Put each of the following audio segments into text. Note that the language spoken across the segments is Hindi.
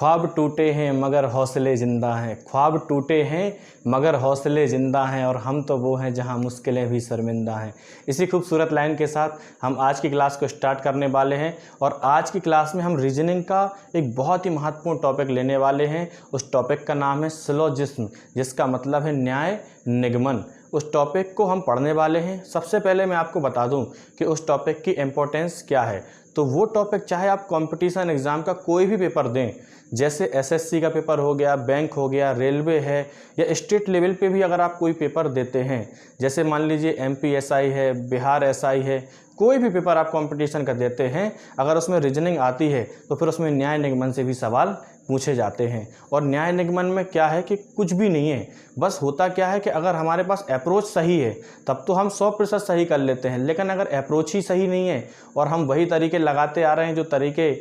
ख्वाब टूटे हैं मगर हौसले ज़िंदा हैं, ख्वाब टूटे हैं मगर हौसले ज़िंदा हैं, और हम तो वो हैं जहां मुश्किलें भी शर्मिंदा हैं। इसी खूबसूरत लाइन के साथ हम आज की क्लास को स्टार्ट करने वाले हैं। और आज की क्लास में हम रीजनिंग का एक बहुत ही महत्वपूर्ण टॉपिक लेने वाले हैं। उस टॉपिक का नाम है सिलोजिज्म, जिसका मतलब है न्याय निगमन। उस टॉपिक को हम पढ़ने वाले हैं। सबसे पहले मैं आपको बता दूं कि उस टॉपिक की इम्पोर्टेंस क्या है। तो वो टॉपिक, चाहे आप कंपटीशन एग्ज़ाम का कोई भी पेपर दें, जैसे एसएससी का पेपर हो गया, बैंक हो गया, रेलवे है, या स्टेट लेवल पे भी अगर आप कोई पेपर देते हैं, जैसे मान लीजिए एमपी एसआई है, बिहार एसआई है, कोई भी पेपर आप कंपटीशन का देते हैं, अगर उसमें रीजनिंग आती है तो फिर उसमें न्याय निगमन से भी सवाल पूछे जाते हैं। और न्याय निगमन में क्या है कि कुछ भी नहीं है, बस होता क्या है कि अगर हमारे पास अप्रोच सही है तब तो हम 100% सही कर लेते हैं, लेकिन अगर अप्रोच ही सही नहीं है और हम वही तरीके लगाते आ रहे हैं जो तरीके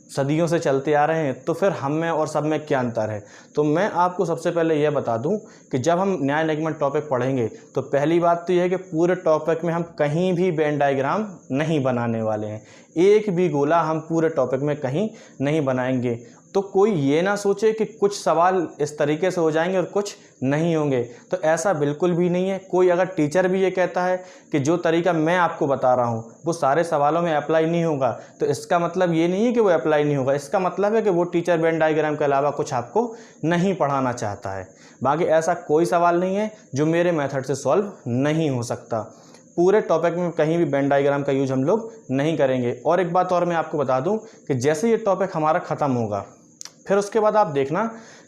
सदियों से चलते आ रहे हैं, तो फिर हम में और सब में क्या अंतर है। तो मैं आपको सबसे पहले यह बता दूं कि जब हम न्याय निगमन टॉपिक पढ़ेंगे तो पहली बात तो यह है कि पूरे टॉपिक में हम कहीं भी वेन डायग्राम नहीं बनाने वाले हैं। एक भी गोला हम पूरे टॉपिक में कहीं नहीं बनाएंगे। तो कोई ये ना सोचे कि कुछ सवाल इस तरीके से हो जाएंगे और कुछ नहीं होंगे, तो ऐसा बिल्कुल भी नहीं है। कोई अगर टीचर भी ये कहता है कि जो तरीका मैं आपको बता रहा हूँ वो सारे सवालों में अप्लाई नहीं होगा, तो इसका मतलब ये नहीं है कि वो अप्लाई नहीं होगा, इसका मतलब है कि वो टीचर वेन डायग्राम के अलावा कुछ आपको नहीं पढ़ाना चाहता है। बाकी ऐसा कोई सवाल नहीं है जो मेरे मेथड से सॉल्व नहीं हो सकता। पूरे टॉपिक में कहीं भी वेन डायग्राम का यूज हम लोग नहीं करेंगे। और एक बात और मैं आपको बता दूं कि जैसे ये टॉपिक हमारा ख़त्म होगा, फिर उसके बाद आप देखना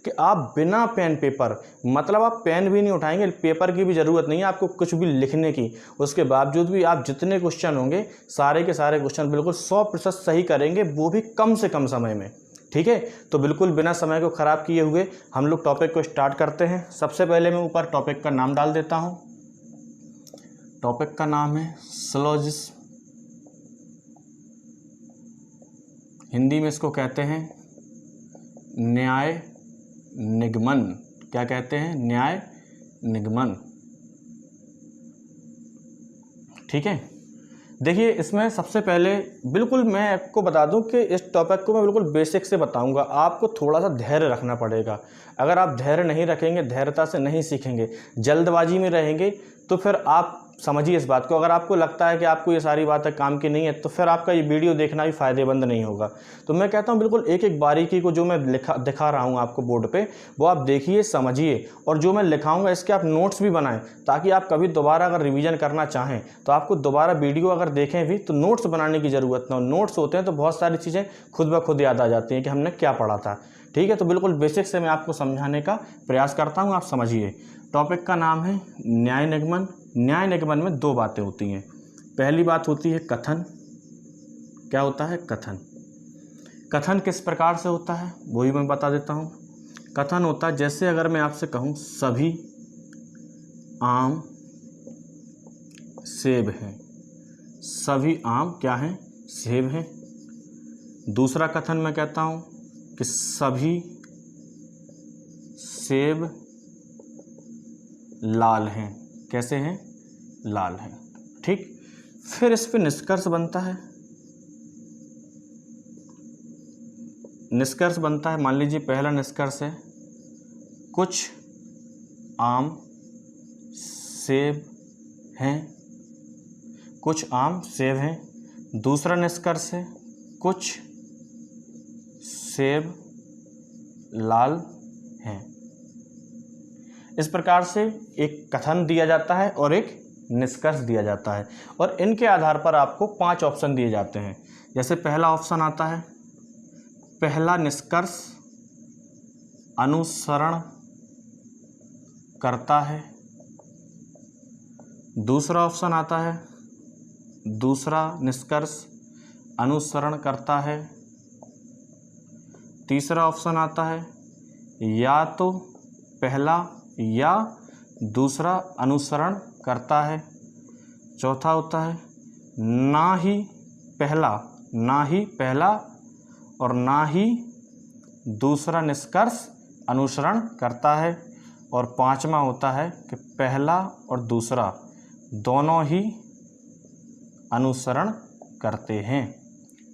कि आप बिना पेन पेपर, मतलब आप पेन भी नहीं उठाएंगे, पेपर की भी ज़रूरत नहीं है आपको कुछ भी लिखने की, उसके बावजूद भी आप जितने क्वेश्चन होंगे सारे के सारे क्वेश्चन बिल्कुल 100% सही करेंगे, वो भी कम से कम समय में। ठीक है, तो बिल्कुल बिना समय को ख़राब किए हुए हम लोग टॉपिक को स्टार्ट करते हैं। सबसे पहले मैं ऊपर टॉपिक का नाम डाल देता हूँ। टॉपिक का नाम है सिलोजिज्म, हिंदी में इसको कहते हैं न्याय निगमन। क्या कहते हैं? न्याय निगमन। ठीक है, देखिए इसमें सबसे पहले बिल्कुल मैं आपको बता दूं कि इस टॉपिक को मैं बिल्कुल बेसिक से बताऊंगा। आपको थोड़ा सा धैर्य रखना पड़ेगा। अगर आप धैर्य नहीं रखेंगे, धैर्यता से नहीं सीखेंगे, जल्दबाजी में रहेंगे, तो फिर आप समझिए इस बात को। अगर आपको लगता है कि आपको ये सारी बातें काम की नहीं है, तो फिर आपका ये वीडियो देखना भी फ़ायदेमंद नहीं होगा। तो मैं कहता हूँ बिल्कुल एक एक बारीकी को जो मैं दिखा रहा हूँ आपको बोर्ड पे, वो आप देखिए, समझिए, और जो मैं लिखाऊंगा इसके आप नोट्स भी बनाएं, ताकि आप कभी दोबारा अगर रिवीजन करना चाहें तो आपको दोबारा वीडियो अगर देखें भी तो नोट्स बनाने की ज़रूरत ना हो। नोट्स होते हैं तो बहुत सारी चीज़ें खुद ब खुद याद आ जाती हैं कि हमने क्या पढ़ा था। ठीक है, तो बिल्कुल बेसिक से मैं आपको समझाने का प्रयास करता हूँ, आप समझिए। टॉपिक का नाम है न्याय निगमन। न्याय निगमन में दो बातें होती हैं। पहली बात होती है कथन। क्या होता है? कथन। कथन किस प्रकार से होता है वो भी मैं बता देता हूँ। कथन होता है जैसे अगर मैं आपसे कहूँ सभी आम सेब हैं। सभी आम क्या हैं? सेब हैं। दूसरा कथन मैं कहता हूँ कि सभी सेब लाल हैं। कैसे हैं? लाल हैं। ठीक, फिर इस पे निष्कर्ष बनता है। निष्कर्ष बनता है, मान लीजिए पहला निष्कर्ष है कुछ आम सेब हैं। कुछ आम सेब हैं। दूसरा निष्कर्ष है कुछ सेब लाल हैं। इस प्रकार से एक कथन दिया जाता है और एक निष्कर्ष दिया जाता है, और इनके आधार पर आपको 5 ऑप्शन दिए जाते हैं। जैसे पहला ऑप्शन आता है, पहला निष्कर्ष अनुसरण करता है। दूसरा ऑप्शन आता है, दूसरा निष्कर्ष अनुसरण करता है। तीसरा ऑप्शन आता है, या तो पहला या दूसरा अनुसरण करता है। चौथा होता है ना ही पहला और ना ही दूसरा निष्कर्ष अनुसरण करता है। और पांचवा होता है कि पहला और दूसरा दोनों ही अनुसरण करते हैं।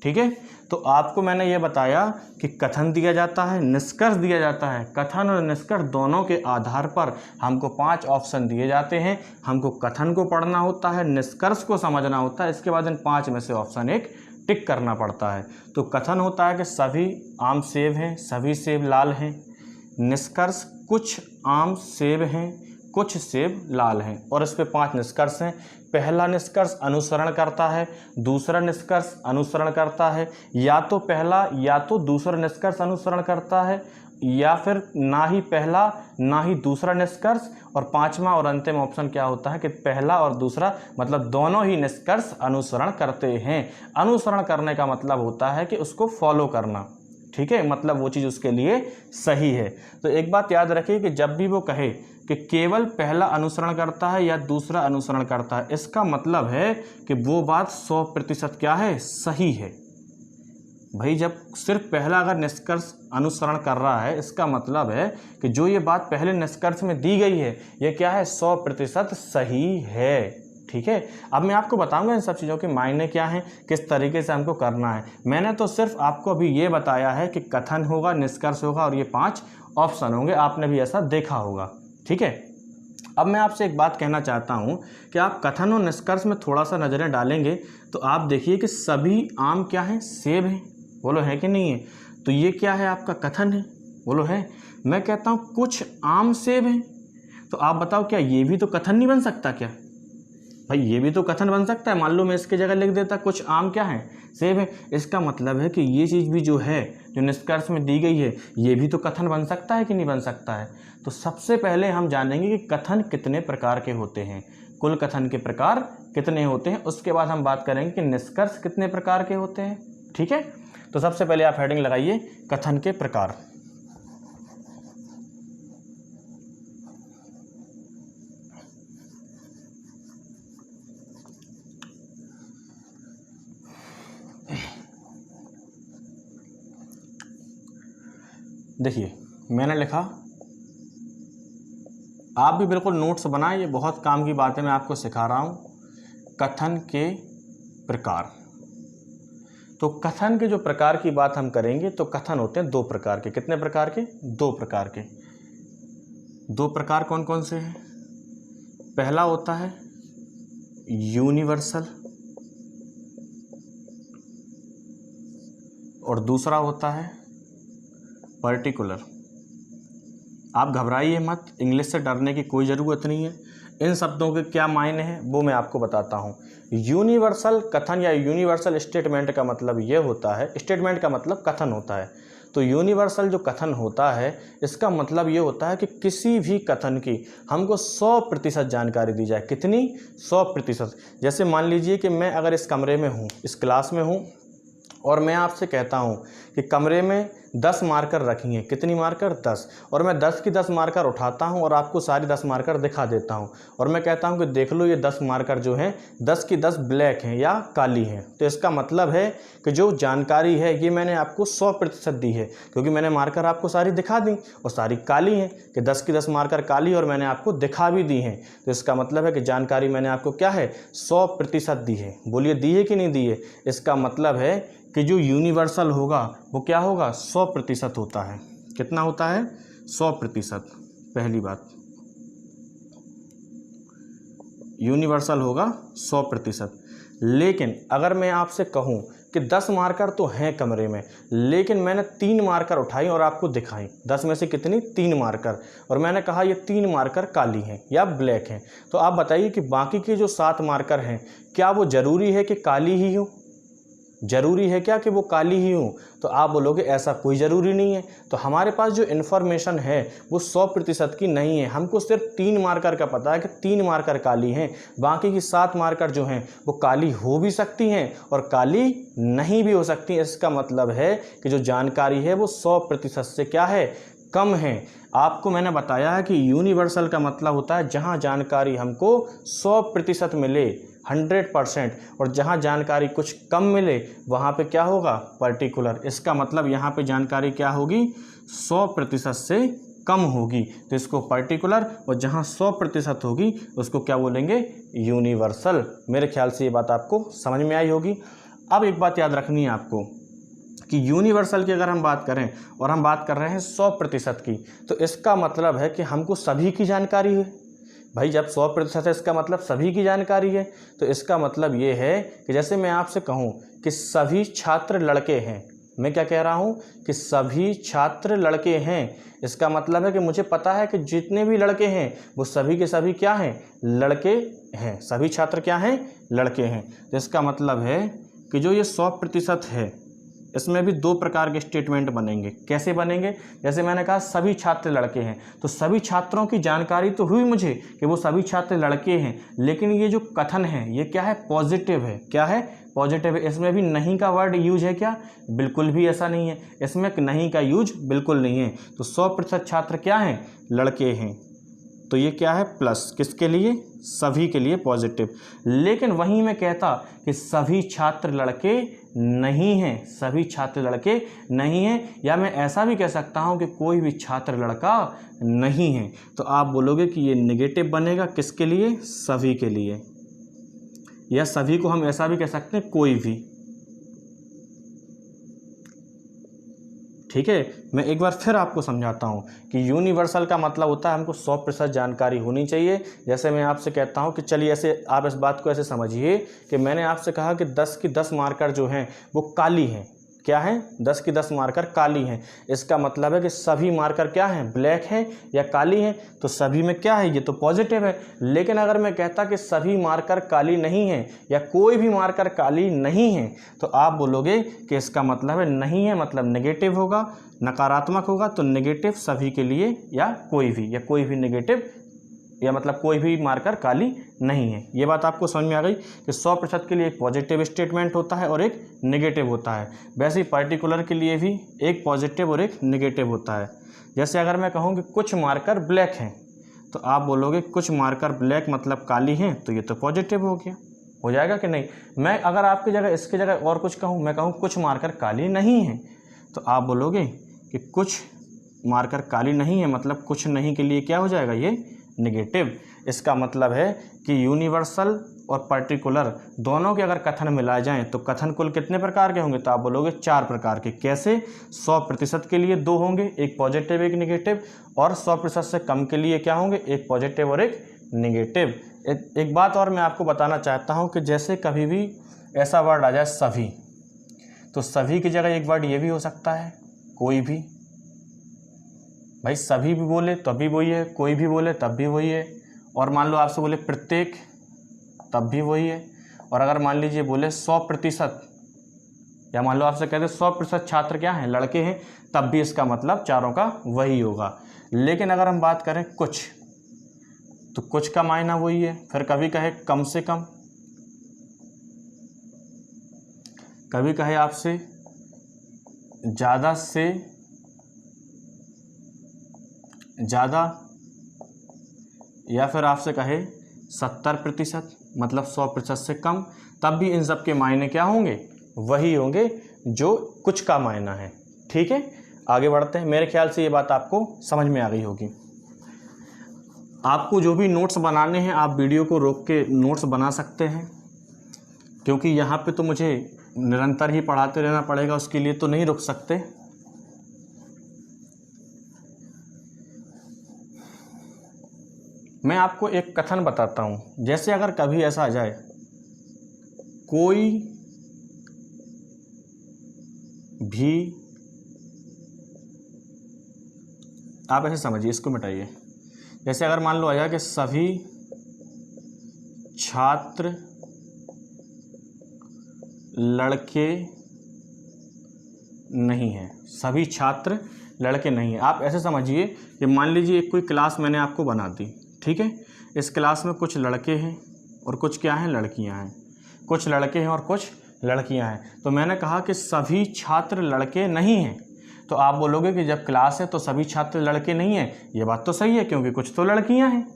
ठीक है। तो आपको मैंने ये बताया कि कथन दिया जाता है, निष्कर्ष दिया जाता है। कथन और निष्कर्ष दोनों के आधार पर हमको 5 ऑप्शन दिए जाते हैं। हमको कथन को पढ़ना होता है, निष्कर्ष को समझना होता है, इसके बाद इन 5 में से ऑप्शन एक टिक करना पड़ता है। तो कथन होता है कि सभी आम सेब हैं, सभी सेब लाल हैं। निष्कर्ष कुछ आम सेब हैं, कुछ सेब लाल हैं, और इस पे 5 निष्कर्ष हैं। पहला निष्कर्ष अनुसरण करता है, दूसरा निष्कर्ष अनुसरण करता है, या तो पहला या तो दूसरा निष्कर्ष अनुसरण करता है, या फिर ना ही पहला ना ही दूसरा निष्कर्ष, और 5वां और अंतिम ऑप्शन क्या होता है कि पहला और दूसरा मतलब दोनों ही निष्कर्ष अनुसरण करते हैं। अनुसरण करने का मतलब होता है कि उसको फॉलो करना, ठीक है, मतलब वो चीज़ उसके लिए सही है। तो एक बात याद रखिए कि जब भी वो कहे कि केवल पहला अनुसरण करता है या दूसरा अनुसरण करता है, इसका मतलब है कि वो बात 100% क्या है, सही है। भाई जब सिर्फ पहला अगर निष्कर्ष अनुसरण कर रहा है, इसका मतलब है कि जो ये बात पहले निष्कर्ष में दी गई है ये क्या है, 100% सही है, ठीक है। अब मैं आपको बताऊंगा इन सब चीज़ों के मायने क्या हैं, किस तरीके से हमको करना है। मैंने तो सिर्फ आपको अभी ये बताया है कि कथन होगा, निष्कर्ष होगा और ये 5 ऑप्शन होंगे, आपने भी ऐसा देखा होगा, ठीक है। अब मैं आपसे एक बात कहना चाहता हूँ कि आप कथन और निष्कर्ष में थोड़ा सा नज़रें डालेंगे तो आप देखिए कि सभी आम क्या हैं, सेब हैं, बोलो है कि नहीं है। तो ये क्या है, आपका कथन है, बोलो है। मैं कहता हूँ कुछ आम सेब हैं, तो आप बताओ क्या ये भी तो कथन नहीं बन सकता क्या? भाई ये भी तो कथन बन सकता है। मान लो मैं इसकी जगह लिख देता कुछ आम क्या है, सेब है, इसका मतलब है कि ये चीज़ भी जो है, जो निष्कर्ष में दी गई है, ये भी तो कथन बन सकता है कि नहीं बन सकता है। तो सबसे पहले हम जानेंगे कि कथन कितने प्रकार के होते हैं, कुल कथन के प्रकार कितने होते हैं, उसके बाद हम बात करेंगे कि निष्कर्ष कितने प्रकार के होते हैं, ठीक है। तो सबसे पहले आप हेडिंग लगाइए कथन के प्रकार। देखिए मैंने लिखा, आप भी बिल्कुल नोट्स बनाएं, ये बहुत काम की बातें मैं आपको सिखा रहा हूँ। कथन के प्रकार, तो कथन के जो प्रकार की बात हम करेंगे तो कथन होते हैं 2 प्रकार के। कितने प्रकार के? 2 प्रकार के। 2 प्रकार कौन कौन से हैं? पहला होता है यूनिवर्सल और दूसरा होता है पर्टिकुलर। आप घबराइए मत, इंग्लिश से डरने की कोई ज़रूरत नहीं है। इन शब्दों के क्या मायने हैं वो मैं आपको बताता हूँ। यूनिवर्सल कथन या यूनिवर्सल स्टेटमेंट का मतलब ये होता है, स्टेटमेंट का मतलब कथन होता है। तो यूनिवर्सल जो कथन होता है इसका मतलब ये होता है कि किसी भी कथन की हमको 100% जानकारी दी जाए। कितनी? 100%। जैसे मान लीजिए कि मैं अगर इस कमरे में हूँ, इस क्लास में हूँ, और मैं आपसे कहता हूँ कि कमरे में 10 मार्कर रखी हैं। कितनी मार्कर? 10। और मैं 10 की 10 मार्कर उठाता हूँ और आपको सारी 10 मार्कर दिखा देता हूँ, और मैं कहता हूँ कि देख लो ये 10 मार्कर जो हैं 10 की 10 ब्लैक हैं या काली हैं। तो इसका मतलब है कि जो जानकारी है ये मैंने आपको 100% दी है, क्योंकि मैंने मार्कर आपको सारी दिखा दी और सारी काली हैं, कि 10 की 10 मार्कर काली और मैंने आपको दिखा भी दी हैं। तो इसका मतलब है कि जानकारी मैंने आपको क्या है, 100% दी है। बोलिए दी है कि नहीं दी है? इसका मतलब है कि जो यूनिवर्सल होगा वो क्या होगा, 100% होता है। कितना होता है? 100%। पहली बात, यूनिवर्सल होगा 100%। लेकिन अगर मैं आपसे कहूँ कि 10 मार्कर तो हैं कमरे में, लेकिन मैंने 3 मार्कर उठाई और आपको दिखाई, 10 में से कितनी? 3 मार्कर, और मैंने कहा ये 3 मार्कर काली हैं या ब्लैक हैं, तो आप बताइए कि बाकी के जो 7 मार्कर हैं क्या वो ज़रूरी है कि काली ही हो? ज़रूरी है क्या कि वो काली ही हो? तो आप बोलोगे ऐसा कोई ज़रूरी नहीं है। तो हमारे पास जो इन्फॉर्मेशन है वो 100% की नहीं है। हमको सिर्फ 3 मार्कर का पता है कि 3 मार्कर काली हैं, बाकी की 7 मार्कर जो हैं वो काली हो भी सकती हैं और काली नहीं भी हो सकती। इसका मतलब है कि जो जानकारी है वो 100% से क्या है, कम है। आपको मैंने बताया है कि यूनिवर्सल का मतलब होता है जहाँ जानकारी हमको 100% मिले, 100%, और जहाँ जानकारी कुछ कम मिले वहाँ पे क्या होगा, पर्टिकुलर। इसका मतलब यहाँ पे जानकारी क्या होगी, 100% से कम होगी, तो इसको पर्टिकुलर, और जहाँ 100% होगी उसको क्या बोलेंगे, यूनिवर्सल। मेरे ख्याल से ये बात आपको समझ में आई होगी। अब एक बात याद रखनी है आपको कि यूनिवर्सल की अगर हम बात करें और हम बात कर रहे हैं 100% की, तो इसका मतलब है कि हमको सभी की जानकारी है। भाई जब 100% है इसका मतलब सभी की जानकारी है। तो इसका मतलब ये है कि जैसे मैं आपसे कहूँ कि सभी छात्र लड़के हैं, मैं क्या कह रहा हूँ कि सभी छात्र लड़के हैं, इसका मतलब है कि मुझे पता है कि जितने भी लड़के हैं वो सभी के सभी क्या हैं, लड़के हैं। सभी छात्र क्या हैं, लड़के हैं। तो इसका मतलब है कि जो ये 100% है इसमें भी दो प्रकार के स्टेटमेंट बनेंगे। कैसे बनेंगे? जैसे मैंने कहा सभी छात्र लड़के हैं, तो सभी छात्रों की जानकारी तो हुई मुझे कि वो सभी छात्र लड़के हैं, लेकिन ये जो कथन है ये क्या है, पॉजिटिव है। क्या है, पॉजिटिव है। इसमें भी नहीं का वर्ड यूज है क्या? बिल्कुल भी ऐसा नहीं है, इसमें नहीं का यूज बिल्कुल नहीं है। तो 100% छात्र क्या हैं, लड़के हैं। तो ये क्या है, प्लस किसके लिए, सभी के लिए पॉजिटिव। लेकिन वहीं मैं कहता कि सभी छात्र लड़के नहीं हैं, सभी छात्र लड़के नहीं हैं, या मैं ऐसा भी कह सकता हूं कि कोई भी छात्र लड़का नहीं है। तो आप बोलोगे कि ये नेगेटिव बनेगा किसके लिए, सभी के लिए। या सभी को हम ऐसा भी कह सकते हैं, कोई भी। ठीक है, मैं एक बार फिर आपको समझाता हूँ कि यूनिवर्सल का मतलब होता है हमको 100% जानकारी होनी चाहिए। जैसे मैं आपसे कहता हूँ कि चलिए ऐसे आप इस बात को ऐसे समझिए कि मैंने आपसे कहा कि 10 की 10 मार्कर जो हैं वो काली हैं। क्या है, 10 की 10 मार्कर काली हैं। इसका मतलब है कि सभी मार्कर क्या हैं, ब्लैक हैं या काली हैं। तो सभी में क्या है, ये तो पॉजिटिव है। लेकिन अगर मैं कहता कि सभी मार्कर काली नहीं हैं या कोई भी मार्कर काली नहीं है, तो आप बोलोगे कि इसका मतलब है नहीं है मतलब नेगेटिव होगा, नकारात्मक होगा। तो नेगेटिव सभी के लिए या कोई भी नेगेटिव या मतलब कोई भी मार्कर काली नहीं है। ये बात आपको समझ में आ गई कि 100% के लिए एक पॉजिटिव स्टेटमेंट होता है और एक नेगेटिव होता है। वैसे ही पर्टिकुलर के लिए भी एक पॉजिटिव और एक नेगेटिव होता है। जैसे अगर मैं कहूँ कि कुछ मार्कर ब्लैक हैं, तो आप बोलोगे कुछ मार्कर ब्लैक मतलब काली हैं, तो ये तो पॉजिटिव हो गया। हो जाएगा कि नहीं? मैं अगर आपकी जगह इसकी जगह और कुछ कहूँ, मैं कहूँ कुछ मार्कर काली नहीं हैं, तो आप बोलोगे कि कुछ मार्कर काली नहीं है मतलब कुछ नहीं के लिए क्या हो जाएगा, ये नेगेटिव। इसका मतलब है कि यूनिवर्सल और पर्टिकुलर दोनों के अगर कथन मिलाए जाएं तो कथन कुल कितने प्रकार के होंगे? तो आप बोलोगे 4 प्रकार के। कैसे? 100% के लिए 2 होंगे, एक पॉजिटिव एक नेगेटिव, और 100% से कम के लिए क्या होंगे, एक पॉजिटिव और एक नेगेटिव। एक बात और मैं आपको बताना चाहता हूं कि जैसे कभी भी ऐसा वर्ड आ जाए सभी, तो सभी की जगह एक वर्ड ये भी हो सकता है कोई भी। भाई सभी भी बोले तब भी वही है, कोई भी बोले तब भी वही है, और मान लो आपसे बोले प्रत्येक तब भी वही है। और अगर मान लीजिए बोले 100%, या मान लो आपसे कहते 100% छात्र क्या हैं, लड़के हैं, तब भी इसका मतलब चारों का वही होगा। लेकिन अगर हम बात करें कुछ, तो कुछ का मायना वही है। फिर कभी कहे कम से कम, कभी कहे आपसे ज़्यादा से ज़्यादा, या फिर आपसे कहे 70% मतलब 100% से कम, तब भी इन सब के मायने क्या होंगे, वही होंगे जो कुछ का मायना है। ठीक है, आगे बढ़ते हैं। मेरे ख्याल से ये बात आपको समझ में आ गई होगी। आपको जो भी नोट्स बनाने हैं आप वीडियो को रोक के नोट्स बना सकते हैं, क्योंकि यहाँ पे तो मुझे निरंतर ही पढ़ाते रहना पड़ेगा, उसके लिए तो नहीं रुक सकते। मैं आपको एक कथन बताता हूँ। जैसे अगर कभी ऐसा आ जाए, कोई भी, आप ऐसे समझिए, इसको मिटाइए। जैसे अगर मान लो आ जाए कि सभी छात्र लड़के नहीं हैं, सभी छात्र लड़के नहीं हैं। आप ऐसे समझिए कि मान लीजिए एक कोई क्लास मैंने आपको बना दी, ठीक है। इस क्लास में कुछ लड़के हैं और कुछ क्या हैं, लड़कियां हैं। कुछ लड़के हैं और कुछ लड़कियां हैं। तो मैंने कहा कि सभी छात्र लड़के नहीं हैं, तो आप बोलोगे कि जब क्लास है तो सभी छात्र लड़के नहीं हैं। ये बात तो सही है, क्योंकि कुछ तो लड़कियां हैं।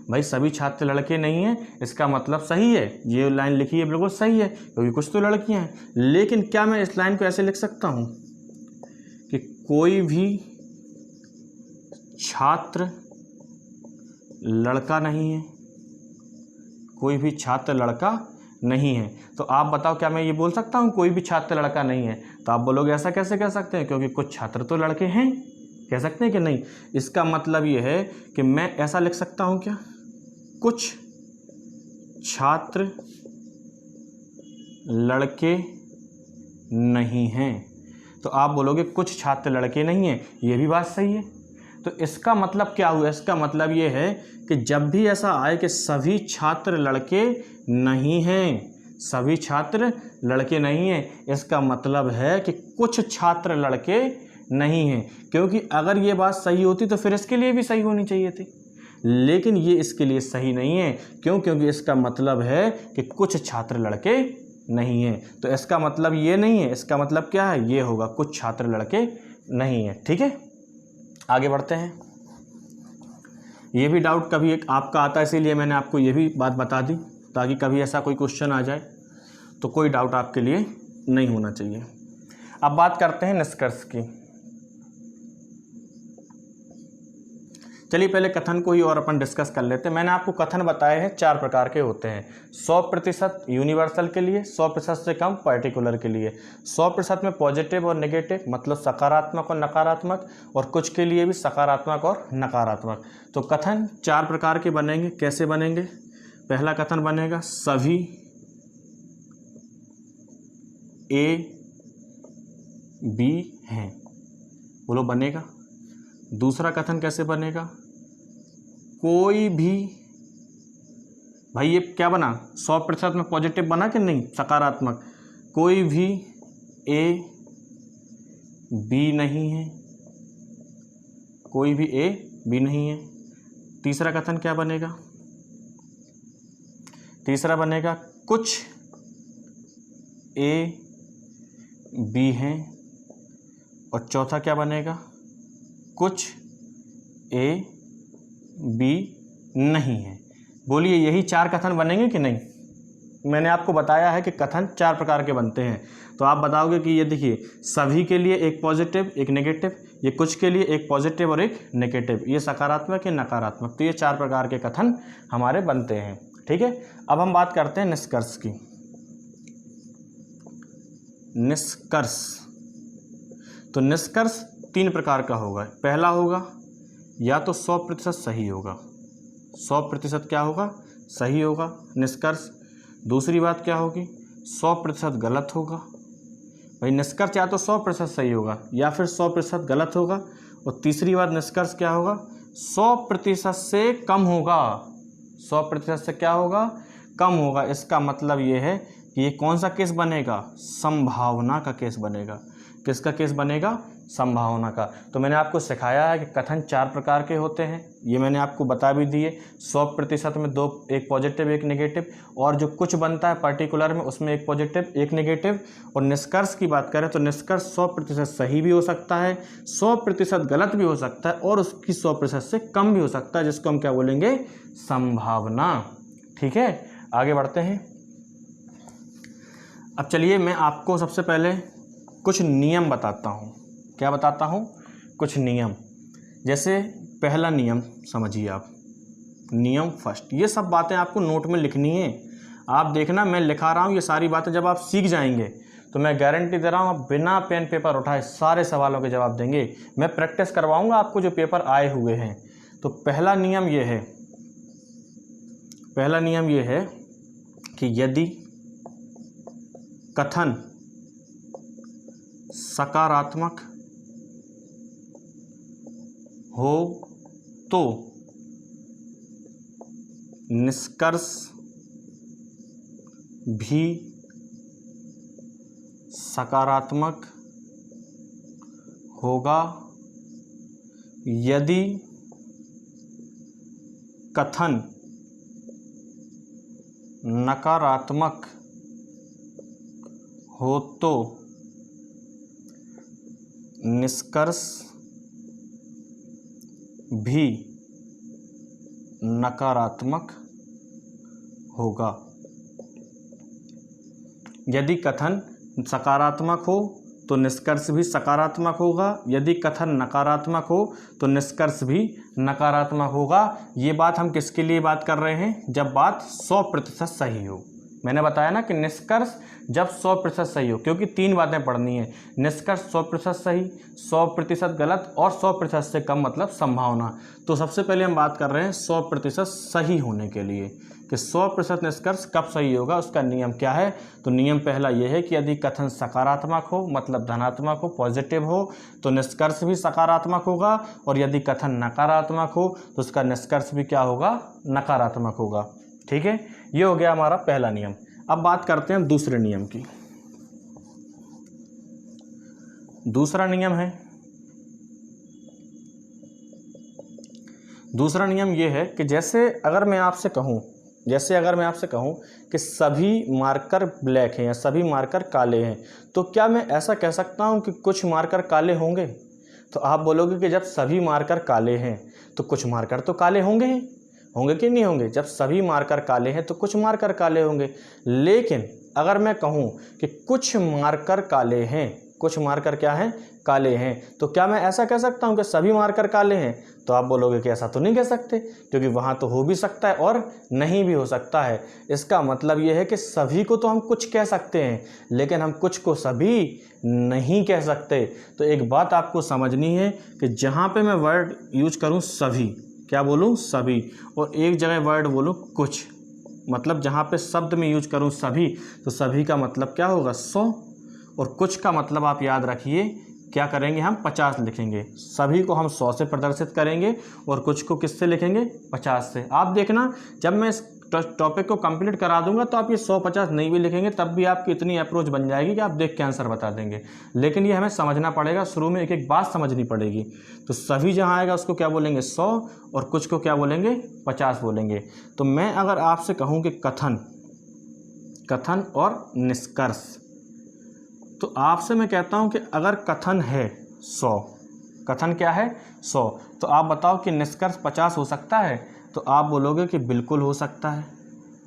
भाई सभी छात्र लड़के नहीं हैं, इसका मतलब सही है, ये लाइन लिखी है बिल्कुल सही है, क्योंकि कुछ तो लड़कियां हैं। लेकिन क्या मैं इस लाइन को ऐसे लिख सकता हूँ कि कोई भी छात्र लड़का नहीं है, कोई भी छात्र लड़का नहीं है। तो आप बताओ क्या मैं ये बोल सकता हूँ कोई भी छात्र लड़का नहीं है? तो आप बोलोगे ऐसा कैसे कह सकते हैं, क्योंकि कुछ छात्र तो लड़के हैं, कह सकते हैं कि नहीं। इसका मतलब ये है कि मैं ऐसा लिख सकता हूँ क्या, कुछ छात्र लड़के नहीं हैं। तो आप बोलोगे कुछ छात्र लड़के नहीं हैं, ये भी बात सही है। तो इसका मतलब क्या हुआ, इसका मतलब ये है कि जब भी ऐसा आए कि सभी छात्र लड़के नहीं हैं, सभी छात्र लड़के नहीं हैं, इसका मतलब है कि कुछ छात्र लड़के नहीं हैं। क्योंकि अगर ये बात सही होती तो फिर इसके लिए भी सही होनी चाहिए थी, लेकिन ये इसके लिए सही नहीं है। क्यों? क्योंकि इसका मतलब है कि कुछ छात्र लड़के नहीं हैं। तो इसका मतलब ये नहीं है, इसका मतलब क्या है, ये होगा कुछ छात्र लड़के नहीं हैं। ठीक है, आगे बढ़ते हैं। ये भी डाउट कभी एक आपका आता है, इसीलिए मैंने आपको ये भी बात बता दी, ताकि कभी ऐसा कोई क्वेश्चन आ जाए तो कोई डाउट आपके लिए नहीं होना चाहिए। अब बात करते हैं निष्कर्ष की। चलिए पहले कथन को ही और अपन डिस्कस कर लेते हैं। मैंने आपको कथन बताए हैं 4 प्रकार के होते हैं। 100% यूनिवर्सल के लिए, 100% से कम पर्टिकुलर के लिए, 100% में पॉजिटिव और नेगेटिव मतलब सकारात्मक और नकारात्मक, और कुछ के लिए भी सकारात्मक और नकारात्मक। तो कथन 4 प्रकार के बनेंगे। कैसे बनेंगे? पहला कथन बनेगा सभी A B हैं, बोलो बनेगा। दूसरा कथन कैसे बनेगा? कोई भी, भाई ये क्या बना, 100% में पॉजिटिव बना कि नहीं, सकारात्मक, कोई भी A B नहीं है, कोई भी A B नहीं है। तीसरा कथन क्या बनेगा? तीसरा बनेगा कुछ A B हैं, और चौथा क्या बनेगा? कुछ A B नहीं है। बोलिए यही 4 कथन बनेंगे कि नहीं? मैंने आपको बताया है कि कथन 4 प्रकार के बनते हैं। तो आप बताओगे कि ये देखिए, सभी के लिए एक पॉजिटिव एक नेगेटिव, ये कुछ के लिए एक पॉजिटिव और एक नेगेटिव, ये सकारात्मक या नकारात्मक। तो ये 4 प्रकार के कथन हमारे बनते हैं। ठीक है, अब हम बात करते हैं निष्कर्ष की। निष्कर्ष, तो निष्कर्ष 3 प्रकार का होगा। पहला होगा या तो 100% सही होगा, 100% क्या होगा, सही होगा निष्कर्ष। दूसरी बात क्या होगी, 100% गलत होगा। भाई निष्कर्ष या तो 100% सही होगा या फिर 100% गलत होगा। और तीसरी बात निष्कर्ष क्या होगा, 100% से कम होगा। 100% से क्या होगा, कम होगा। इसका मतलब ये है कि ये कौन सा केस बनेगा, संभावना का केस बनेगा। किसका केस बनेगा, संभावना का। तो मैंने आपको सिखाया है कि कथन 4 प्रकार के होते हैं, ये मैंने आपको बता भी दिए। 100% में 2, एक पॉजिटिव एक नेगेटिव, और जो कुछ बनता है पर्टिकुलर में उसमें एक पॉजिटिव एक नेगेटिव। और निष्कर्ष की बात करें तो निष्कर्ष 100% सही भी हो सकता है, 100% गलत भी हो सकता है, और उसकी 100% से कम भी हो सकता है, जिसको हम क्या बोलेंगे, संभावना। ठीक है, आगे बढ़ते हैं। अब चलिए मैं आपको सबसे पहले कुछ नियम बताता हूँ। क्या बताता हूँ, कुछ नियम। जैसे पहला नियम समझिए आप, नियम फर्स्ट, ये सब बातें आपको नोट में लिखनी है। आप देखना मैं लिखा रहा हूँ, ये सारी बातें जब आप सीख जाएंगे तो मैं गारंटी दे रहा हूँ आप बिना पेन पेपर उठाए सारे सवालों के जवाब देंगे। मैं प्रैक्टिस करवाऊँगा आपको जो पेपर आए हुए हैं। तो पहला नियम ये है, पहला नियम ये है कि यदि कथन सकारात्मक हो तो निष्कर्ष भी सकारात्मक होगा। यदि कथन नकारात्मक हो तो निष्कर्ष भी नकारात्मक होगा। यदि कथन सकारात्मक हो तो निष्कर्ष भी सकारात्मक होगा, यदि कथन नकारात्मक हो तो निष्कर्ष भी नकारात्मक होगा। ये बात हम किसके लिए बात कर रहे हैं, जब बात 100% सही हो। मैंने बताया ना कि निष्कर्ष जब 100% सही हो, क्योंकि 3 बातें पढ़नी है, निष्कर्ष 100% सही, 100% गलत और 100% से कम मतलब संभावना। तो सबसे पहले हम बात कर रहे हैं 100% सही होने के लिए कि 100% निष्कर्ष कब सही होगा, उसका नियम क्या है। तो नियम पहला यह है कि यदि कथन सकारात्मक हो मतलब धनात्मक हो, पॉजिटिव हो, तो निष्कर्ष भी सकारात्मक होगा, और यदि कथन नकारात्मक हो तो उसका निष्कर्ष भी क्या होगा, नकारात्मक होगा। ठीक है, ये हो गया हमारा पहला नियम। अब बात करते हैं दूसरे नियम की। दूसरा नियम ये है कि जैसे अगर मैं आपसे कहूं कि सभी मार्कर ब्लैक हैं या सभी मार्कर काले हैं, तो क्या मैं ऐसा कह सकता हूं कि कुछ मार्कर काले होंगे? तो आप बोलोगे कि जब सभी मार्कर काले हैं तो कुछ मार्कर तो काले होंगे ही, होंगे कि नहीं होंगे? जब सभी मार्कर काले हैं तो कुछ मार्कर काले होंगे। लेकिन अगर मैं कहूं कि कुछ मार्कर काले हैं, कुछ मार्कर क्या हैं, काले हैं, तो क्या मैं ऐसा कह सकता हूं कि सभी मार्कर काले हैं? तो आप बोलोगे कि ऐसा तो नहीं कह सकते, क्योंकि वहां तो हो भी सकता है और नहीं भी हो सकता है। इसका मतलब यह है कि सभी को तो हम कुछ कह सकते हैं, लेकिन हम कुछ को सभी नहीं कह सकते। तो एक बात आपको समझनी है कि जहां पे मैं वर्ड यूज करूं सभी, क्या बोलूं, सभी, और एक जगह वर्ड बोलूं कुछ, मतलब जहां पे शब्द में यूज करूं सभी, तो सभी का मतलब क्या होगा, 100, और कुछ का मतलब आप याद रखिए क्या करेंगे, हम 50 लिखेंगे। सभी को हम 100 से प्रदर्शित करेंगे और कुछ को किससे लिखेंगे, 50 से। आप देखना जब मैं इस टॉपिक को कंप्लीट करा दूंगा तो आप ये 100-50 नहीं भी लिखेंगे, तब भी आपकी इतनी अप्रोच बन जाएगी कि आप देख के आंसर बता देंगे। लेकिन ये हमें समझना पड़ेगा, शुरू में एक एक बात समझनी पड़ेगी। तो सभी जहाँ आएगा उसको क्या बोलेंगे, 100, और कुछ को क्या बोलेंगे, 50 बोलेंगे। तो मैं अगर आपसे कहूँ कि कथन और निष्कर्ष, तो आपसे मैं कहता हूं कि अगर कथन है 100, कथन क्या है 100, तो आप बताओ कि निष्कर्ष 50 हो सकता है? तो आप बोलोगे कि बिल्कुल हो सकता है।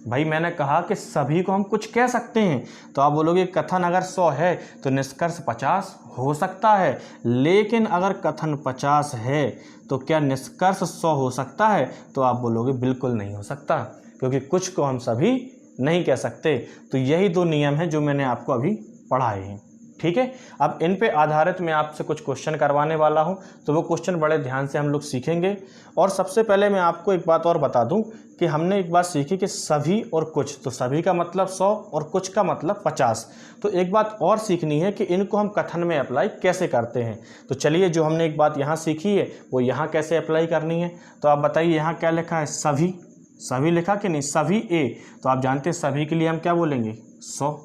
भाई मैंने कहा कि सभी को हम कुछ कह सकते हैं, तो आप बोलोगे कथन अगर 100 है तो निष्कर्ष 50 हो सकता है। लेकिन अगर कथन 50 है तो क्या निष्कर्ष 100 हो सकता है? तो आप बोलोगे बिल्कुल नहीं हो सकता, क्योंकि कुछ को हम सभी नहीं कह सकते। तो यही 2 नियम हैं जो मैंने आपको अभी पढ़ाए हैं। ठीक है, अब इन पे आधारित मैं आपसे कुछ क्वेश्चन करवाने वाला हूं, तो वो क्वेश्चन बड़े ध्यान से हम लोग सीखेंगे। और सबसे पहले मैं आपको एक बात और बता दूं कि हमने एक बात सीखी कि सभी और कुछ, तो सभी का मतलब 100 और कुछ का मतलब 50। तो एक बात और सीखनी है कि इनको हम कथन में अप्लाई कैसे करते हैं। तो चलिए, जो हमने एक बात यहाँ सीखी है वो यहाँ कैसे अप्लाई करनी है। तो आप बताइए, यहाँ क्या लिखा है, सभी लिखा कि नहीं, सभी ए, तो आप जानते हैं सभी के लिए हम क्या बोलेंगे, 100।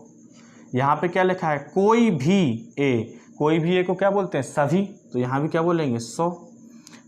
यहाँ पे क्या लिखा है, कोई भी ए को क्या बोलते हैं, सभी, तो यहाँ भी क्या बोलेंगे, 100।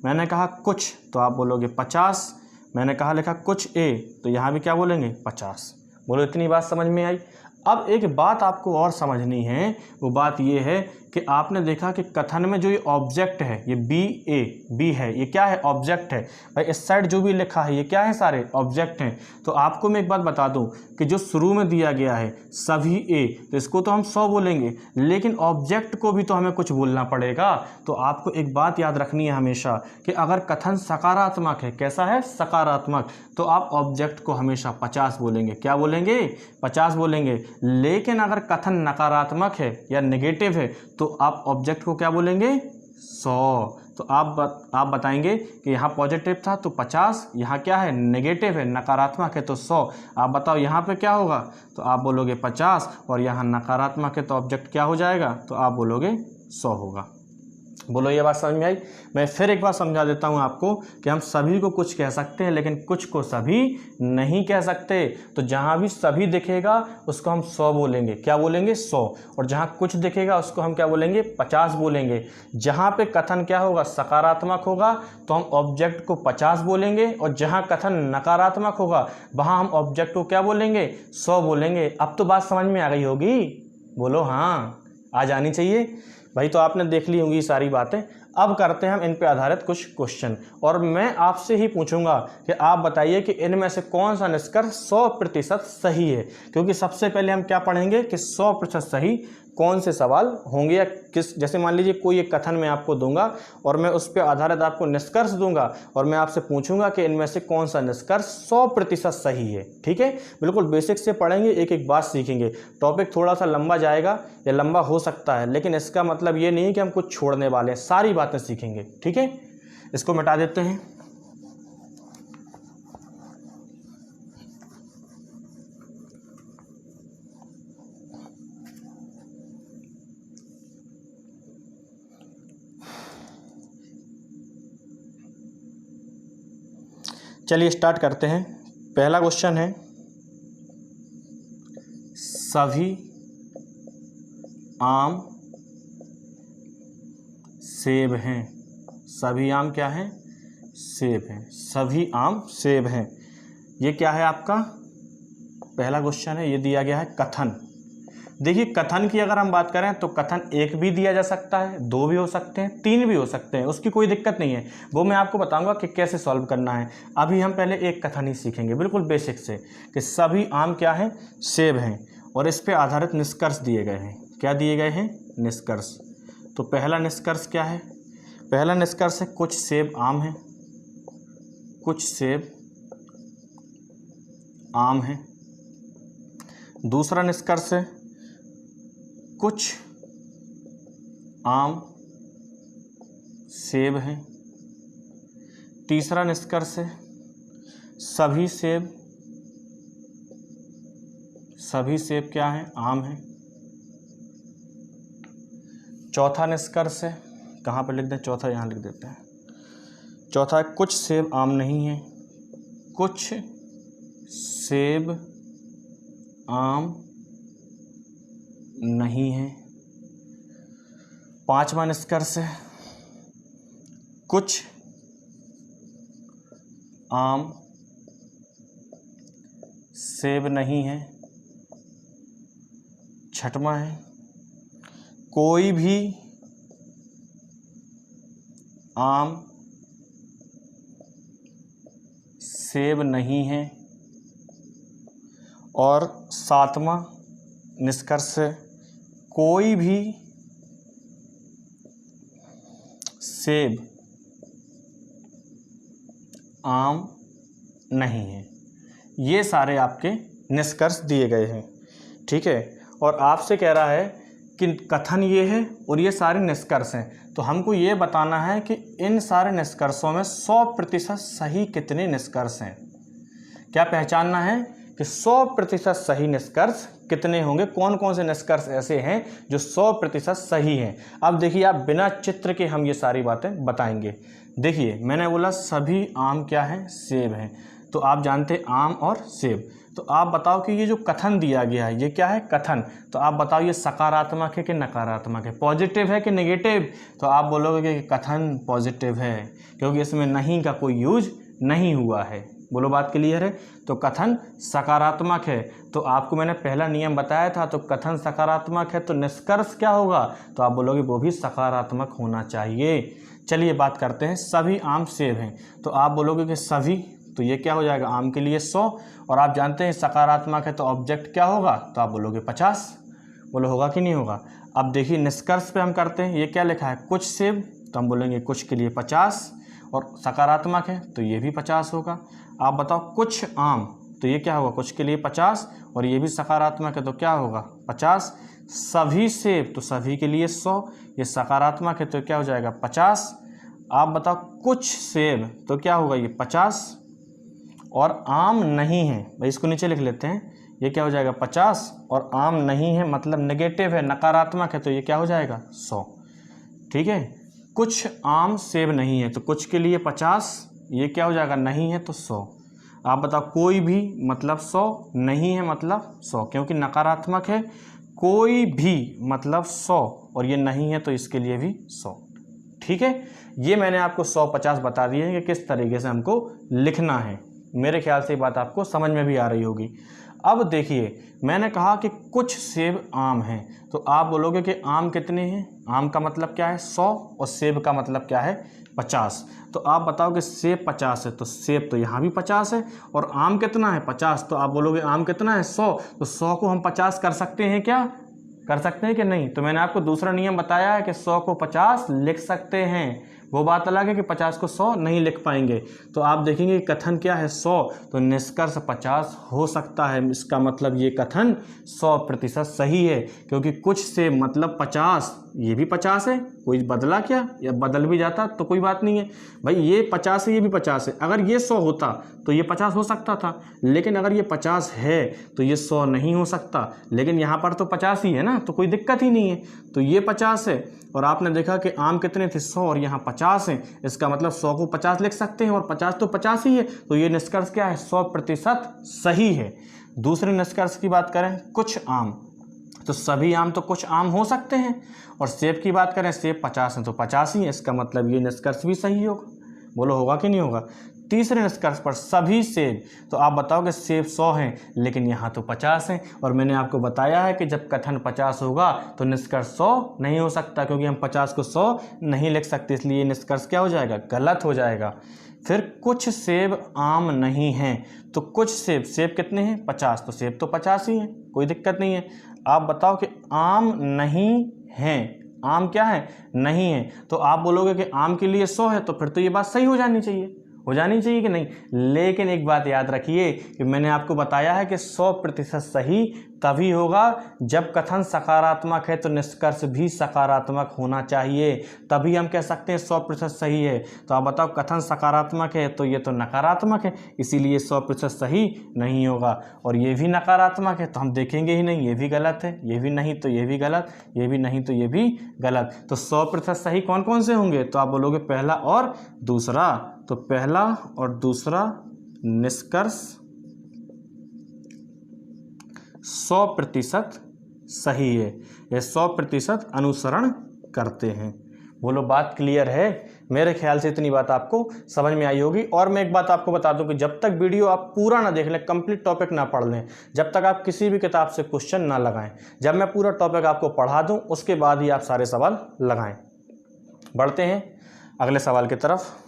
मैंने कहा कुछ, तो आप बोलोगे 50। मैंने कहा लिखा कुछ ए, तो यहाँ भी क्या बोलेंगे, 50। बोलो, इतनी बात समझ में आई। अब एक बात आपको और समझनी है, वो बात ये है कि आपने देखा कि कथन में जो ये ऑब्जेक्ट है, ये बी है, ये क्या है, ऑब्जेक्ट है। भाई इस साइड जो भी लिखा है ये क्या है, सारे ऑब्जेक्ट हैं। तो आपको मैं एक बात बता दूं कि जो शुरू में दिया गया है सभी ए, तो इसको तो हम 100 बोलेंगे, लेकिन ऑब्जेक्ट को भी तो हमें कुछ बोलना पड़ेगा। तो आपको एक बात याद रखनी है हमेशा कि अगर कथन सकारात्मक है, कैसा है, सकारात्मक, तो आप ऑब्जेक्ट को हमेशा 50 बोलेंगे। क्या बोलेंगे, 50 बोलेंगे। लेकिन अगर कथन नकारात्मक है या नेगेटिव है तो आप ऑब्जेक्ट को क्या बोलेंगे, 100। तो आप बताएंगे कि यहाँ पॉजिटिव था तो 50, यहाँ क्या है, नेगेटिव है, नकारात्मक है तो 100। आप बताओ यहाँ पे क्या होगा, तो आप बोलोगे 50, और यहाँ नकारात्मक है तो ऑब्जेक्ट क्या हो जाएगा, तो आप बोलोगे 100 होगा। बोलो, ये बात समझ में आई। मैं फिर एक बार समझा देता हूँ आपको कि हम सभी को कुछ कह सकते हैं, लेकिन कुछ को सभी नहीं कह सकते। तो जहाँ भी सभी दिखेगा उसको हम 100 बोलेंगे। क्या बोलेंगे, 100। और जहाँ कुछ दिखेगा उसको हम क्या बोलेंगे, 50 बोलेंगे। जहाँ पे कथन क्या होगा, सकारात्मक होगा, तो हम ऑब्जेक्ट को 50 बोलेंगे, और जहाँ कथन नकारात्मक होगा वहाँ हम ऑब्जेक्ट को क्या बोलेंगे, 100 बोलेंगे। अब तो बात समझ में आ गई होगी, बोलो हाँ, आ जानी चाहिए भाई। तो आपने देख ली होंगी सारी बातें। अब करते हैं हम इन पे आधारित कुछ क्वेश्चन, और मैं आपसे ही पूछूंगा कि आप बताइए कि इनमें से कौन सा निष्कर्ष 100% सही है। क्योंकि सबसे पहले हम क्या पढ़ेंगे कि 100% सही, कौन से सवाल होंगे या किस, जैसे मान लीजिए कोई एक कथन मैं आपको दूंगा और मैं उस पर आधारित आपको निष्कर्ष दूंगा और मैं आपसे पूछूंगा कि इनमें से कौन सा निष्कर्ष 100% सही है। ठीक है, बिल्कुल बेसिक से पढ़ेंगे, एक एक बात सीखेंगे। टॉपिक थोड़ा सा लंबा जाएगा या लंबा हो सकता है, लेकिन इसका मतलब ये नहीं है कि हम कुछ छोड़ने वाले हैं, सारी बातें सीखेंगे। ठीक है, इसको मिटा देते हैं। चलिए स्टार्ट करते हैं। पहला क्वेश्चन है, सभी आम सेब हैं। सभी आम क्या हैं? सेब हैं। सभी आम सेब हैं, ये क्या है आपका पहला क्वेश्चन है। ये दिया गया है कथन। देखिए कथन की अगर हम बात करें तो कथन एक भी दिया जा सकता है, दो भी हो सकते हैं, तीन भी हो सकते हैं, उसकी कोई दिक्कत नहीं है। वो मैं आपको बताऊंगा कि कैसे सॉल्व करना है। अभी हम पहले एक कथन ही सीखेंगे बिल्कुल बेसिक से, कि सभी आम क्या हैं? सेब हैं, और इस पे आधारित निष्कर्ष दिए गए हैं। क्या दिए गए हैं? निष्कर्ष। तो पहला निष्कर्ष क्या है? पहला निष्कर्ष है कुछ सेब आम हैं। कुछ सेब आम हैं। दूसरा निष्कर्ष है कुछ आम सेब हैं। तीसरा निष्कर्ष है सभी सेब क्या हैं? आम हैं। चौथा निष्कर्ष है, कहाँ पर लिख दें? चौथा यहाँ लिख देते हैं। चौथा है कुछ सेब आम नहीं हैं। कुछ सेब आम नहीं है। पांचवा निष्कर्ष है कुछ आम सेब नहीं है। छठवां है कोई भी आम सेब नहीं है। और सातवां निष्कर्ष है कोई भी सेब आम नहीं है। ये सारे आपके निष्कर्ष दिए गए हैं। ठीक है, और आपसे कह रहा है कि कथन ये है और ये सारे निष्कर्ष हैं, तो हमको ये बताना है कि इन सारे निष्कर्षों में 100% सही कितने निष्कर्ष हैं। क्या पहचानना है कि 100% सही निष्कर्ष कितने होंगे, कौन कौन से निष्कर्ष ऐसे हैं जो 100% सही हैं। अब देखिए आप बिना चित्र के हम ये सारी बातें बताएंगे। देखिए मैंने बोला सभी आम क्या हैं? सेब हैं। तो आप जानते हैं आम और सेब। तो आप बताओ कि ये जो कथन दिया गया है ये क्या है? कथन। तो आप बताओ ये सकारात्मक है कि नकारात्मक है, पॉजिटिव है कि नेगेटिव? तो आप बोलोगे कि कथन पॉजिटिव है, क्योंकि इसमें नहीं का कोई यूज नहीं हुआ है। बोलो बात क्लियर है? तो कथन सकारात्मक है। तो आपको मैंने पहला नियम बताया था, तो कथन सकारात्मक है तो निष्कर्ष क्या होगा? तो आप बोलोगे वो भी सकारात्मक होना चाहिए। चलिए बात करते हैं, सभी आम सेब हैं। तो आप बोलोगे कि सभी, तो ये क्या हो जाएगा? आम के लिए 100, और आप जानते हैं सकारात्मक है तो ऑब्जेक्ट क्या होगा? तो आप बोलोगे 50। बोलो होगा कि नहीं होगा? अब देखिए निष्कर्ष पे हम करते हैं। ये क्या लिखा है? कुछ सेब, तो हम बोलेंगे कुछ के लिए 50, और सकारात्मक है तो ये भी 50 होगा। आप बताओ कुछ आम, तो ये क्या होगा? कुछ के लिए 50, और ये भी सकारात्मक है तो क्या होगा? 50। सभी सेब, तो सभी के लिए 100, ये सकारात्मक है तो क्या हो जाएगा? 50। आप बताओ कुछ सेब, तो क्या होगा? ये 50, और आम नहीं है, भाई इसको नीचे लिख लेते हैं। ये क्या हो जाएगा? 50, और आम नहीं है मतलब नेगेटिव है, नकारात्मक है, तो ये क्या हो जाएगा? 100। ठीक है, कुछ आम सेब नहीं है, तो कुछ के लिए 50, ये क्या हो जाएगा? नहीं है तो 100। आप बताओ कोई भी मतलब 100, नहीं है मतलब 100, क्योंकि नकारात्मक है। कोई भी मतलब 100, और ये नहीं है तो इसके लिए भी 100। ठीक है, ये मैंने आपको 100-50 बता दिए हैं कि किस तरीके से हमको लिखना है। मेरे ख्याल से ये बात आपको समझ में भी आ रही होगी। अब देखिए मैंने कहा कि कुछ सेब आम हैं, तो आप बोलोगे कि आम कितने हैं? आम का मतलब क्या है? 100, और सेब का मतलब क्या है? 50। तो आप बताओ कि सेब 50 है, तो सेब तो यहाँ भी 50 है, और आम कितना है? 50। तो आप बोलोगे आम कितना है? 100। तो 100 को हम 50 कर सकते हैं क्या? कर सकते हैं कि नहीं? तो मैंने आपको दूसरा नियम बताया है कि 100 को 50 लिख सकते हैं। वो बात अलग है कि 50 को 100 नहीं लिख पाएंगे। तो आप देखेंगे कथन क्या है 100, तो निष्कर्ष 50 हो सकता है। इसका मतलब ये कथन 100% सही है, क्योंकि कुछ से मतलब 50, ये भी 50 है, कोई बदला क्या, या बदल भी जाता तो कोई बात नहीं है भाई, ये 50 है, ये भी 50 है। अगर ये 100 होता तो ये 50 हो सकता था, लेकिन अगर ये 50 है तो ये 100 नहीं हो सकता। लेकिन यहाँ पर तो 50 ही है ना, तो कोई दिक्कत ही नहीं है। तो ये 50 है, और आपने देखा कि आम कितने थे 100, और यहाँ 50 हैं। इसका मतलब 100 को 50 लिख सकते हैं, और 50 तो 50 ही है। तो ये निष्कर्ष क्या है, 100% सही है। दूसरे निष्कर्ष की बात करें, कुछ आम, तो सभी आम तो कुछ आम हो सकते हैं। और सेब की बात करें, सेब 50 हैं तो 50 ही है। इसका मतलब ये निष्कर्ष भी सही होगा। बोलो होगा कि नहीं होगा? तीसरे निष्कर्ष पर, सभी सेब, तो आप बताओ कि सेब 100 हैं, लेकिन यहाँ तो 50 हैं। और मैंने आपको बताया है कि जब कथन 50 होगा तो निष्कर्ष 100 नहीं हो सकता, क्योंकि हम 50 को 100 नहीं लिख सकते, इसलिए निष्कर्ष क्या हो जाएगा, गलत हो जाएगा। फिर कुछ सेब आम नहीं हैं, तो कुछ सेब, सेब कितने हैं 50, तो सेब तो 50 ही हैं, कोई दिक्कत नहीं है। आप बताओ कि आम नहीं हैं, आम क्या है, नहीं है। तो आप बोलोगे कि आम के लिए 100 है, तो फिर तो ये बात सही हो जानी चाहिए, हो जानी चाहिए कि नहीं? लेकिन एक बात याद रखिए कि मैंने आपको बताया है कि 100% सही तभी होगा जब कथन सकारात्मक है, तो निष्कर्ष भी सकारात्मक होना चाहिए, तभी हम कह सकते हैं 100% सही है। तो आप बताओ, कथन सकारात्मक है तो ये तो नकारात्मक है, इसीलिए 100% सही नहीं होगा। और ये भी नकारात्मक है तो हम देखेंगे ही नहीं, ये भी गलत है, ये भी नहीं तो ये भी गलत, ये भी नहीं तो ये भी गलत। तो 100% सही कौन कौन से होंगे? तो आप बोलोगे पहला और दूसरा। तो पहला और दूसरा निष्कर्ष 100% सही है, ये 100% अनुसरण करते हैं। बोलो बात क्लियर है? मेरे ख्याल से इतनी बात आपको समझ में आई होगी। और मैं एक बात आपको बता दूं कि जब तक वीडियो आप पूरा ना देख लें, कंप्लीट टॉपिक ना पढ़ लें, जब तक आप किसी भी किताब से क्वेश्चन ना लगाएं, जब मैं पूरा टॉपिक आपको पढ़ा दूं उसके बाद ही आप सारे सवाल लगाएं। बढ़ते हैं अगले सवाल की तरफ।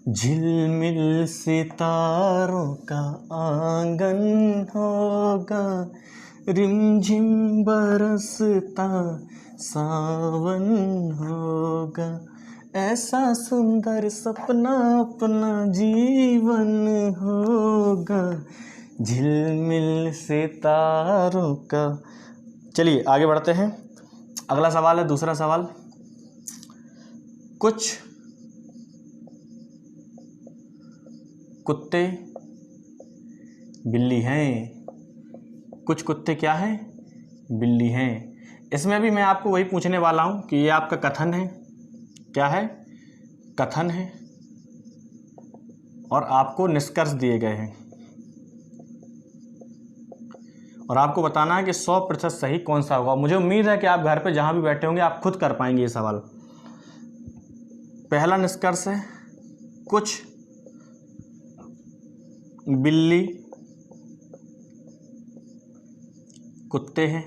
झिलमिल सितारों का आंगन होगा, रिमझिम बरसता सावन होगा, ऐसा सुंदर सपना अपना जीवन होगा, झिलमिल सितारों का। चलिए आगे बढ़ते हैं। अगला सवाल है, दूसरा सवाल। कुछ कुत्ते बिल्ली हैं, कुछ कुत्ते क्या हैं, बिल्ली हैं। इसमें भी मैं आपको वही पूछने वाला हूं कि ये आपका कथन है, क्या है, कथन है, और आपको निष्कर्ष दिए गए हैं, और आपको बताना है कि 100% सही कौन सा होगा। मुझे उम्मीद है कि आप घर पे जहां भी बैठे होंगे आप खुद कर पाएंगे ये सवाल। पहला निष्कर्ष है, कुछ बिल्ली कुत्ते हैं।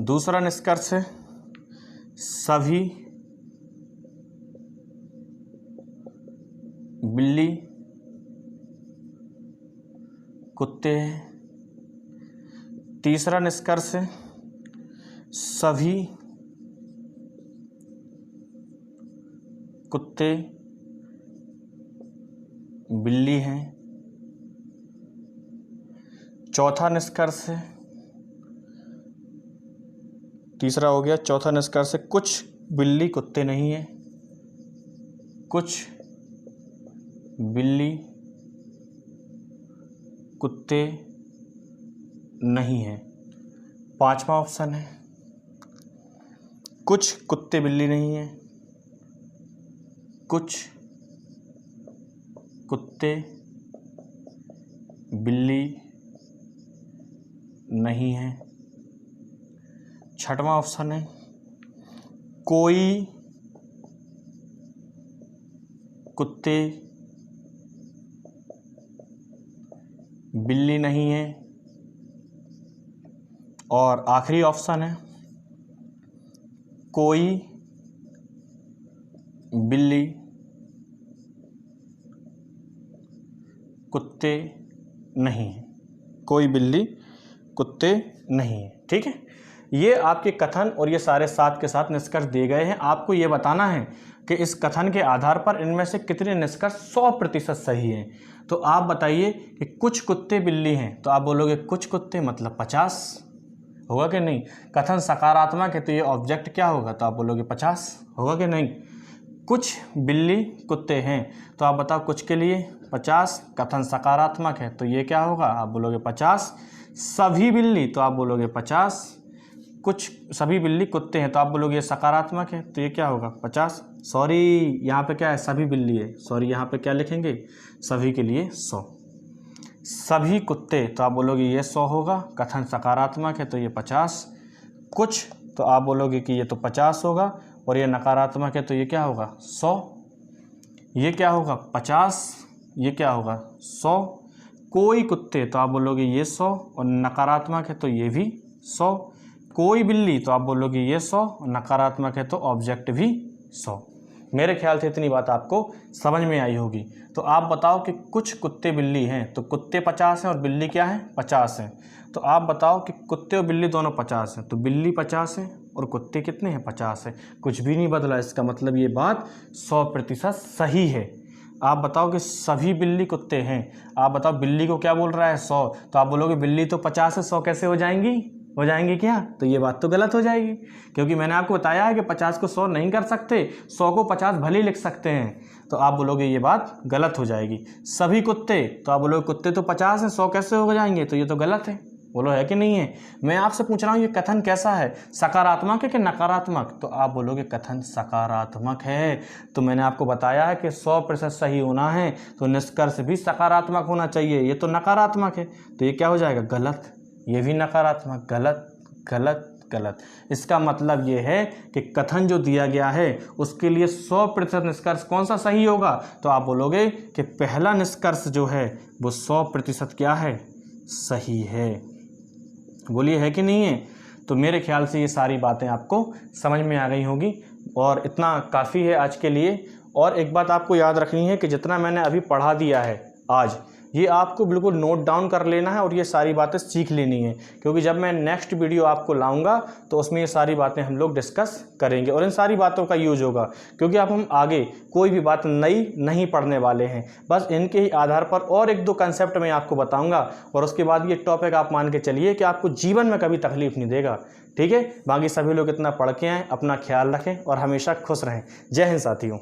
दूसरा निष्कर्ष है, सभी बिल्ली कुत्ते हैं। तीसरा निष्कर्ष है, सभी कुत्ते बिल्ली हैं। चौथा निष्कर्ष है, तीसरा हो गया, चौथा निष्कर्ष है, कुछ बिल्ली कुत्ते नहीं है, कुछ बिल्ली कुत्ते नहीं है। पांचवा ऑप्शन है, कुछ कुत्ते बिल्ली नहीं है, कुछ कुत्ते बिल्ली नहीं है। छठवां ऑप्शन है, कोई कुत्ते बिल्ली नहीं है। और आखिरी ऑप्शन है, कोई बिल्ली कुत्ते नहीं है, कोई बिल्ली कुत्ते नहीं है। ठीक है, ये आपके कथन और ये सारे साथ के साथ निष्कर्ष दिए गए हैं। आपको ये बताना है कि इस कथन के आधार पर इनमें से कितने निष्कर्ष 100% सही हैं। तो आप बताइए कि कुछ कुत्ते बिल्ली हैं, तो आप बोलोगे कुछ कुत्ते मतलब 50 होगा कि नहीं। कथन सकारात्मक है तो ये ऑब्जेक्ट क्या होगा, तो आप बोलोगे 50 होगा कि नहीं। कुछ बिल्ली कुत्ते हैं तो आप बताओ कुछ के लिए 50, कथन सकारात्मक है तो ये क्या होगा, आप बोलोगे 50। सभी बिल्ली तो आप बोलोगे 50। कुछ सभी बिल्ली कुत्ते हैं तो आप बोलोगे ये सकारात्मक है तो ये क्या होगा 50। सॉरी यहाँ पे क्या है, सभी बिल्ली है, सॉरी यहाँ पे क्या लिखेंगे, सभी के लिए 100। सभी कुत्ते तो आप बोलोगे ये 100 होगा, कथन सकारात्मक है तो ये 50। कुछ तो आप बोलोगे कि ये तो 50 होगा और ये नकारात्मक है तो ये क्या होगा 100। ये क्या होगा 50, ये क्या होगा 100। कोई कुत्ते तो आप बोलोगे ये 100 और नकारात्मक है तो ये भी 100। कोई बिल्ली तो आप बोलोगे ये 100 और नकारात्मक है तो ऑब्जेक्ट भी 100। मेरे ख्याल से इतनी बात आपको समझ में आई होगी। तो आप बताओ कि कुछ कुत्ते बिल्ली हैं, तो कुत्ते 50 हैं और बिल्ली क्या है 50 हैं। तो आप बताओ कि कुत्ते और बिल्ली दोनों 50 हैं, तो बिल्ली 50 है और कुत्ते कितने हैं 50 है। कुछ भी नहीं बदला, इसका मतलब ये बात 100% सही है। आप बताओ कि सभी बिल्ली कुत्ते हैं, आप बताओ बिल्ली को क्या बोल रहा है 100, तो आप बोलोगे बिल्ली तो 50 से 100 कैसे हो जाएंगी क्या, तो ये बात तो गलत हो जाएगी, क्योंकि मैंने आपको बताया है कि 50 को 100 नहीं कर सकते, 100 को 50 भले लिख सकते हैं। तो आप बोलोगे ये बात गलत हो जाएगी। सभी कुत्ते तो आप बोलोगे कुत्ते तो 50 हैं, 100 कैसे हो जाएंगे, तो ये तो गलत है। बोलो है कि नहीं है। मैं आपसे पूछ रहा हूँ ये कथन कैसा है, सकारात्मक है कि नकारात्मक, तो आप बोलोगे कथन सकारात्मक है। तो मैंने आपको बताया है कि 100% सही होना है तो निष्कर्ष भी सकारात्मक होना चाहिए। ये तो नकारात्मक है तो ये क्या हो जाएगा गलत, ये भी नकारात्मक, गलत गलत गलत। इसका मतलब ये है कि कथन जो दिया गया है उसके लिए 100% निष्कर्ष कौन सा सही होगा, तो आप बोलोगे कि पहला निष्कर्ष जो है वो 100% क्या है, सही है। बोलिए है कि नहीं है। तो मेरे ख्याल से ये सारी बातें आपको समझ में आ गई होगी और इतना काफ़ी है आज के लिए। और एक बात आपको याद रखनी है कि जितना मैंने अभी पढ़ा दिया है आज, ये आपको बिल्कुल नोट डाउन कर लेना है और ये सारी बातें सीख लेनी है, क्योंकि जब मैं नेक्स्ट वीडियो आपको लाऊंगा तो उसमें ये सारी बातें हम लोग डिस्कस करेंगे और इन सारी बातों का यूज होगा, क्योंकि अब हम आगे कोई भी बात नई नहीं पढ़ने वाले हैं। बस इनके ही आधार पर और एक दो कंसेप्ट मैं आपको बताऊँगा और उसके बाद ये टॉपिक आप मान के चलिए कि आपको जीवन में कभी तकलीफ नहीं देगा। ठीक है, बाकी सभी लोग इतना पढ़ के आएँ, अपना ख्याल रखें और हमेशा खुश रहें। जय हिंद साथियों।